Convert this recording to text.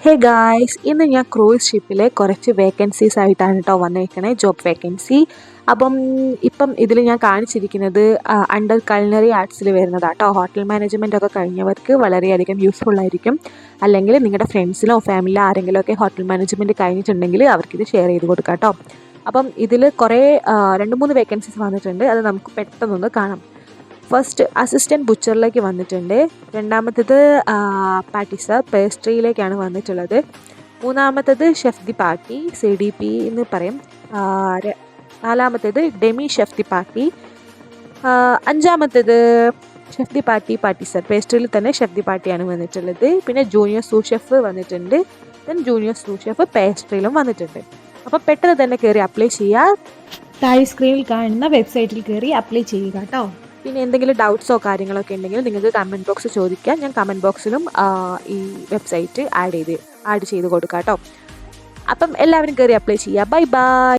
Hey guys, ഇന്ന് ഞാൻ cruise ഷിപ്പിലെ കുറച്ച് വേക്കൻസീസ് ആയിട്ടാണ് കേട്ടോ വന്നേക്കണേ, ജോബ് വേക്കൻസി. ഇപ്പം ഇതിൽ ഞാൻ കാണിച്ചിരിക്കുന്നത് അണ്ടർ കൾണറി ആർട്സിൽ വരുന്നതാട്ടോ. ഹോട്ടൽ മാനേജ്മെൻ്റ് ഒക്കെ കഴിഞ്ഞവർക്ക് വളരെയധികം യൂസ്ഫുൾ ആയിരിക്കും. അല്ലെങ്കിൽ നിങ്ങളുടെ ഫ്രണ്ട്സിനോ ഫാമിലിയിലോ ആരെങ്കിലും ഒക്കെ ഹോട്ടൽ മാനേജ്മെൻറ്റ് കഴിഞ്ഞിട്ടുണ്ടെങ്കിൽ അവർക്കിത് ഷെയർ ചെയ്ത് കൊടുക്കാം കേട്ടോ. ഇതിൽ കുറേ 2-3 വേക്കൻസീസ് വന്നിട്ടുണ്ട്. അത് നമുക്ക് പെട്ടെന്നൊന്ന് കാണാം. ഫസ്റ്റ് അസിസ്റ്റൻറ്റ് ബുച്ചറിലേക്ക് വന്നിട്ടുണ്ട്. രണ്ടാമത്തേത് പാറ്റീസർ പേസ്ട്രിയിലേക്കാണ് വന്നിട്ടുള്ളത്. മൂന്നാമത്തേത് ഷെഫ് ദി പാർട്ടി CDP എന്ന് പറയും. നാലാമത്തേത് ഡെമി ഷെഫ് ദി പാർട്ടി. അഞ്ചാമത്തേത് ഷെഫ് ദി പാർട്ടി പാറ്റീസർ പേസ്ട്രിയിൽ തന്നെ ഷെഫ് ദി പാർട്ടിയാണ് വന്നിട്ടുള്ളത്. പിന്നെ ജൂനിയർ സൂ ഷെഫ് വന്നിട്ടുണ്ട്. ദെൻ ജൂനിയർ സൂ ഷെഫ് പേസ്ട്രിയിലും വന്നിട്ടുണ്ട്. അപ്പോൾ പെട്ടെന്ന് തന്നെ കയറി അപ്ലൈ ചെയ്യുക. താഴെ സ്ക്രീനിൽ കാണുന്ന വെബ്സൈറ്റിൽ കയറി അപ്ലൈ ചെയ്യുക കേട്ടോ. പിന്നെ എന്തെങ്കിലും ഡൗട്ട്സോ കാര്യങ്ങളൊക്കെ ഉണ്ടെങ്കിൽ നിങ്ങൾക്ക് കമൻറ്റ് ബോക്സ് ചോദിക്കാം. ഞാൻ കമൻറ്റ് ബോക്സിലും ഈ വെബ്സൈറ്റ് ആഡ് ചെയ്ത് കൊടുക്കാം കേട്ടോ. എല്ലാവരും കയറി അപ്ലൈ ചെയ്യുക. Bye bye.